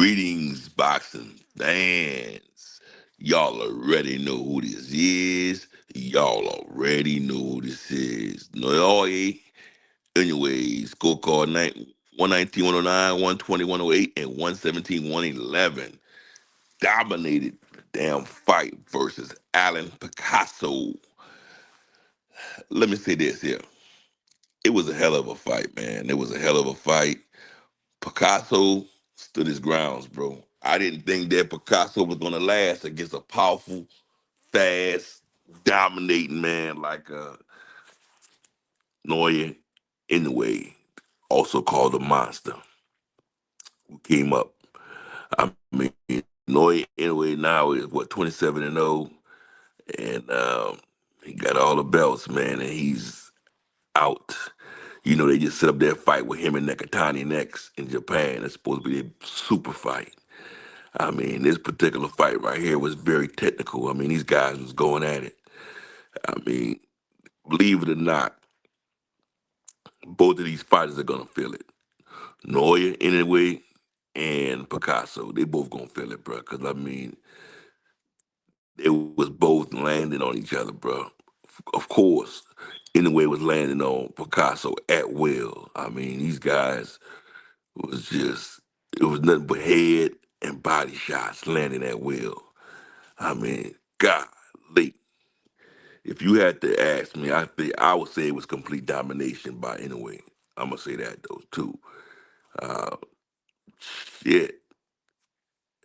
Greetings, boxing fans. Y'all already know who this is. Y'all already know who this is. Inoue, anyways, scorecard 119, 109, 120, 108, and 117, 111. Dominated the damn fight versus Alan Picasso. Let me say this here. It was a hell of a fight, man. It was a hell of a fight. Picasso stood his grounds, bro. I didn't think that Picasso was gonna last against a powerful, fast, dominating man like Inoue Inoue, also called the Monster, who came up. I mean, Inoue Inoue now is what 27-0, and he got all the belts, man, and he's out. You know, they just set up that fight with him and Nakatani next in Japan. It's supposed to be a super fight. I mean, this particular fight right here was very technical. I mean, these guys was going at it. I mean, believe it or not, both of these fighters are gonna feel it. Noya, anyway, and Picasso, they both gonna feel it, bro. Cause I mean, they was both landing on each other, bro. Of course, anyway was landing on Picasso at will. I mean, these guys was just it was nothing but head and body shots landing at will. I mean, golly. If you had to ask me, I think I would say it was complete domination by Inoue. I'm gonna say that though too. Uh, Shit,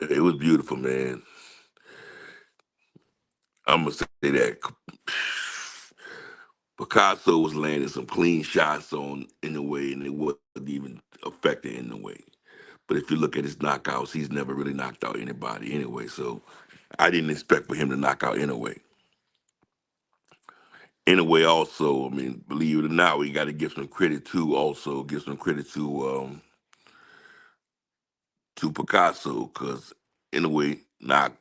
it was beautiful, man. I'm gonna say that Picasso was landing some clean shots on Inoue, and it wasn't even affecting Inoue. But if you look at his knockouts, he's never really knocked out anybody anyway. So I didn't expect for him to knock out Inoue. Inoue also, I mean, believe it or not, we got to give some credit to also give some credit to Picasso because in a way, knock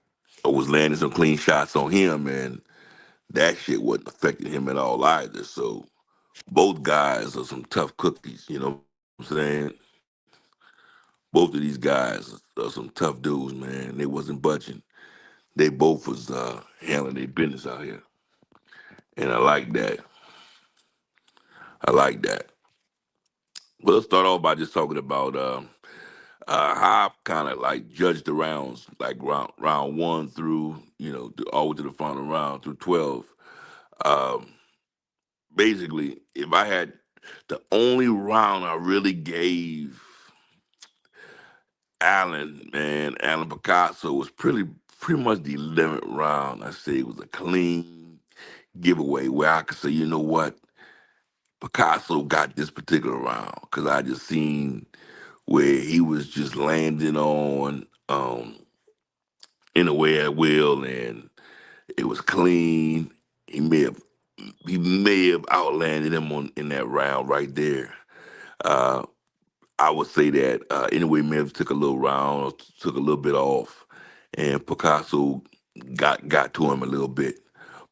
was landing some clean shots on him, and that shit wasn't affecting him at all either. So both guys are some tough cookies, you know what I'm saying? Both of these guys are some tough dudes, man. They wasn't budging. They both was handling their business out here, and I like that. I like that. Well, let's start off by just talking about how I kind of like judged the rounds, like round one through all the way to the final round through 12. Um, Basically, if I had the only round I really gave Alan Picasso was pretty much the 11th round. I say it was a clean giveaway where I could say, you know what, Picasso got this particular round because I just seen where he was just landing on in a way at will, and it was clean. He may have he may have outlanded him on in that round right there. Uh, I would say that anyway, may have took a little round, or took a little bit off, and Picasso got to him a little bit.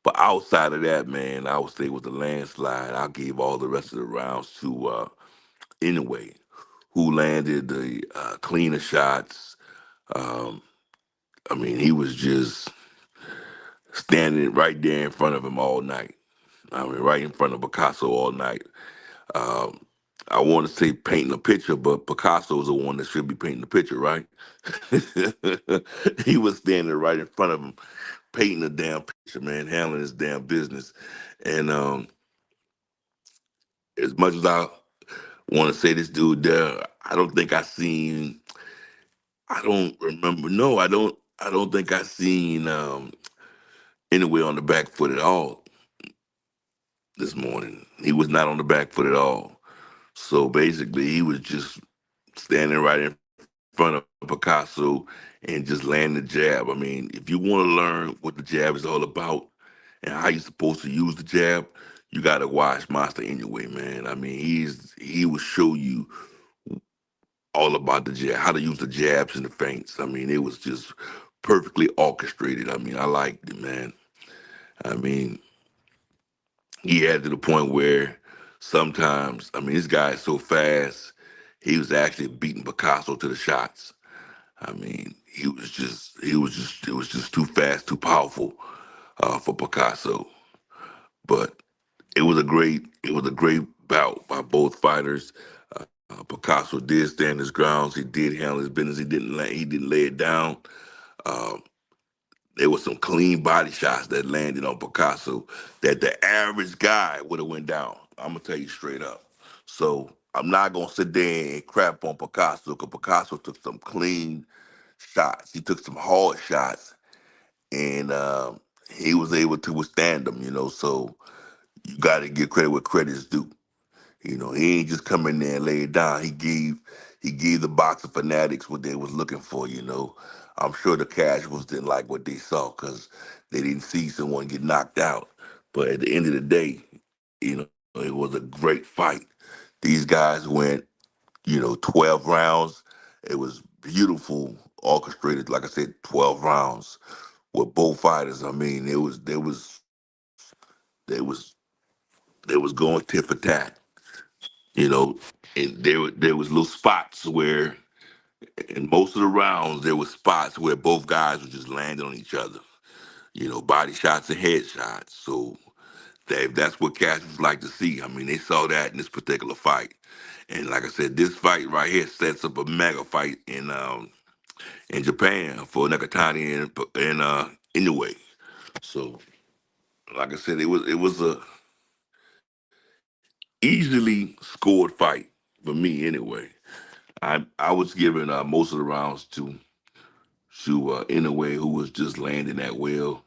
But outside of that, man, I would say it was a landslide. I gave all the rest of the rounds to anyway, who landed the cleaner shots. Um, I mean, he was just standing right there in front of him all night. I mean, right in front of Picasso all night. Um, I want to say painting a picture, but Picasso is the one that should be painting the picture, right? He was standing right in front of him, painting a damn picture, man, handling his damn business. And as much as I want to say this dude there, I don't think I seen. I don't remember. No, I don't. I don't think I seen anywhere on the back foot at all this morning. He was not on the back foot at all. So basically, he was just standing right in front of Picasso and just landing the jab. I mean, if you want to learn what the jab is all about and how you're supposed to use the jab, you got to watch Monster anyway, man. I mean, he will show you all about the jab, how to use the jabs and the feints. I mean, it was just perfectly orchestrated. I mean, I liked it, man. I mean, he had to the point where sometimes, I mean, this guy is so fast, he was actually beating Picasso to the shots. I mean, it was just too fast, too powerful for Picasso. But it was a great bout by both fighters. Picasso did stand his grounds. He did handle his business. He didn't lay it down. Um, there was some clean body shots that landed on Picasso that the average guy would have went down. I'm gonna tell you straight up. So I'm not gonna sit there and crap on Picasso because Picasso took some clean shots. He took some hard shots, and he was able to withstand them. So you got to give credit where credit is due. He ain't just come in there and lay it down. He gave the boxing fanatics what they was looking for. I'm sure the casuals didn't like what they saw because they didn't see someone get knocked out. But at the end of the day, it was a great fight. These guys went, 12 rounds. It was beautiful, orchestrated. Like I said, 12 rounds with both fighters. I mean, they was they was going tit for tat. you know, and there was little spots where in most of the rounds there was spots where both guys were just landing on each other. Body shots and head shots. So that's what casuals like to see. I mean, they saw that in this particular fight. And like I said, this fight right here sets up a mega fight in Japan for Nakatani and Inoue. So like I said, it was a easily scored fight for me anyway. I was giving most of the rounds to Inoue, who was just landing that well,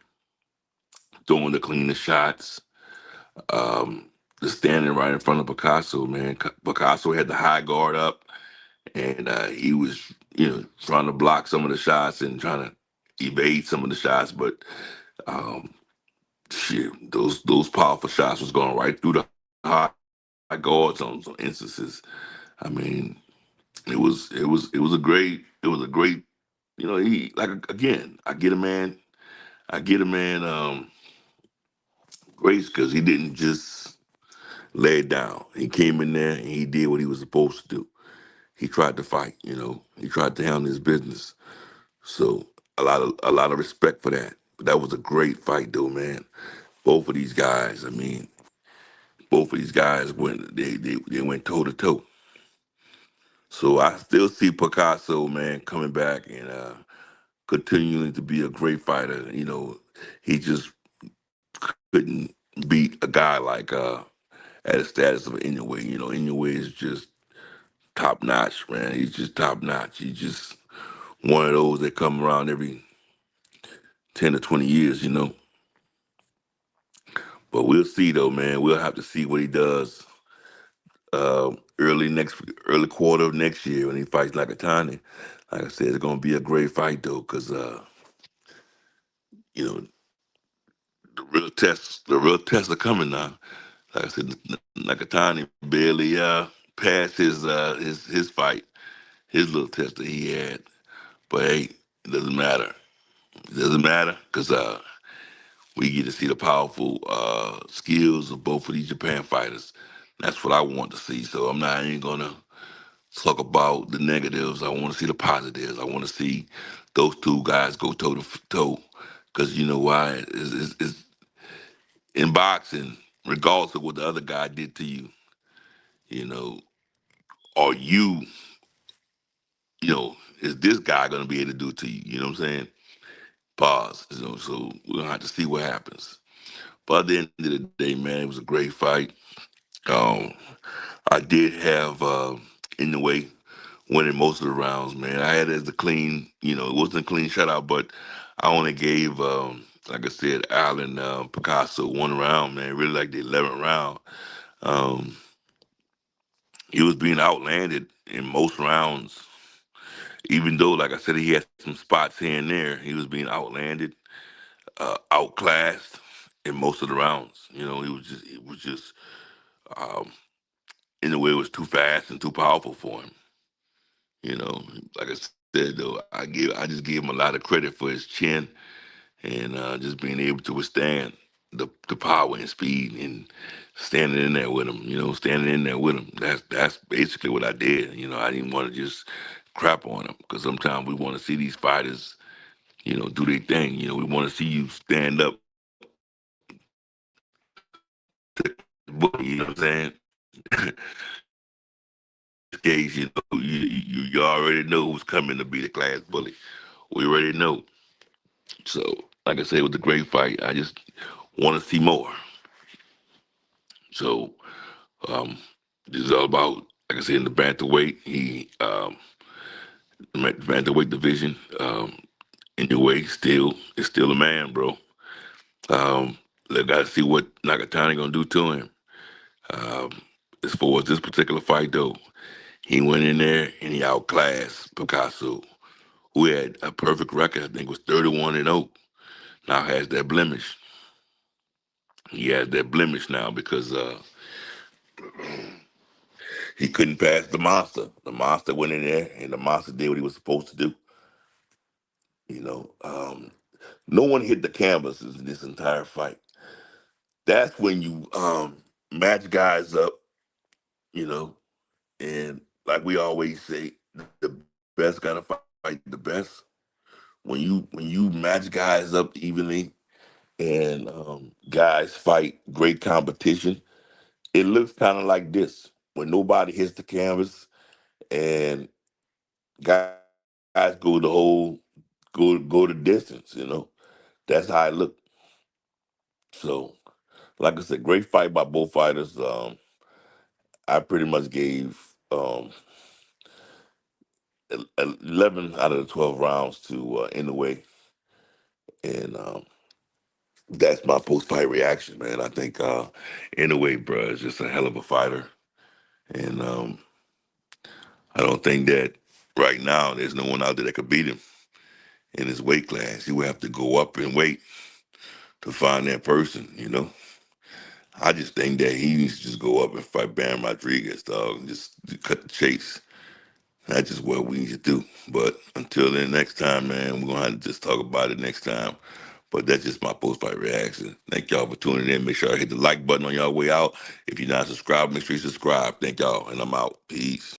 throwing the cleanest shots, um, just standing right in front of Picasso. Man, Picasso had the high guard up, and he was trying to block some of the shots and trying to evade some of the shots, but um, shit, those powerful shots was going right through the high guards on some instances. I mean, it was a great. He like again. I get a man grace because he didn't just lay it down. He came in there and he did what he was supposed to do. He tried to fight. He tried to handle his business. So a lot of respect for that. But that was a great fight, though, man. Both of these guys. I mean, both of these guys they went toe to toe. So I still see Picasso, man, coming back and continuing to be a great fighter. He just couldn't beat a guy like at the status of Inoue. Inoue is just top notch, man. He's just top notch. He's just one of those that come around every 10 to 20 years. But we'll see though, man. We'll have to see what he does uh, early quarter of next year when he fights Nakatani. Like I said, it's gonna be a great fight though, because you know the real tests are coming now. Like I said, Nakatani barely passed his fight, his little test that he had. But hey, it doesn't matter. It doesn't matter because we get to see the powerful skills of both of these Japan fighters. That's what I want to see. So I ain't gonna talk about the negatives. I want to see the positives. I want to see those two guys go toe to toe. Because you know why? It's in boxing, regardless of what the other guy did to you, you know, are is this guy gonna be able to do it to you? You know what I'm saying? Pause. So we're gonna have to see what happens. But at the end of the day, man, it was a great fight. Um, I did have in the way winning most of the rounds, man. I had it as a clean, it wasn't a clean shutout, but I only gave, like I said, Allen Picasso one round, man. Really like the 11th round. Um, he was being outlanded in most rounds, even though, like I said, he had some spots here and there. He was being outlanded, outclassed in most of the rounds. He was just um, in a way, it was too fast and too powerful for him. Like I said though, I just give him a lot of credit for his chin and just being able to withstand the power and speed and standing in there with him. Standing in there with him. That's basically what I did. I didn't want to just crap on them because sometimes we want to see these fighters, do their thing. We want to see you stand up, bully, you know what I'm saying? This case, you already know who's coming to be the class bully. We already know. So, like I said, it was a great fight. I just want to see more. So, um, this is all about, like I said, in the bantamweight. The bantamweight division. Anyway, still, it's still a man, bro. They got to see what Nakatani gonna do to him. Um, as far as this particular fight, though, he went in there and he outclassed Picasso, who had a perfect record. I think was 31-0. Now has that blemish. He has that blemish now because he couldn't pass the monster. The monster went in there and the monster did what he was supposed to do. You know, no one hit the canvas in this entire fight. That's when you match guys up, you know, and like we always say, the best gotta fight the best. When you match guys up evenly and guys fight great competition, it looks kind of like this when nobody hits the canvas and guys go the whole go the distance. That's how it looked. So, like I said, great fight by both fighters. I pretty much gave 11 out of the 12 rounds to Inoue, and that's my post fight reaction, man. I think Inoue, bro, is just a hell of a fighter, and I don't think that right now there's no one out there that could beat him in his weight class. He would have to go up in weight to find that person. I just think that he needs to just go up and fight Bam Rodriguez, dog, and just cut the chase. That's just what we need to do. But until then, next time, man, we're going to have to just talk about it next time. But that's just my post-fight reaction. Thank y'all for tuning in. Make sure I hit the like button on y'all way out. If you're not subscribed, make sure you subscribe. Thank y'all, and I'm out. Peace.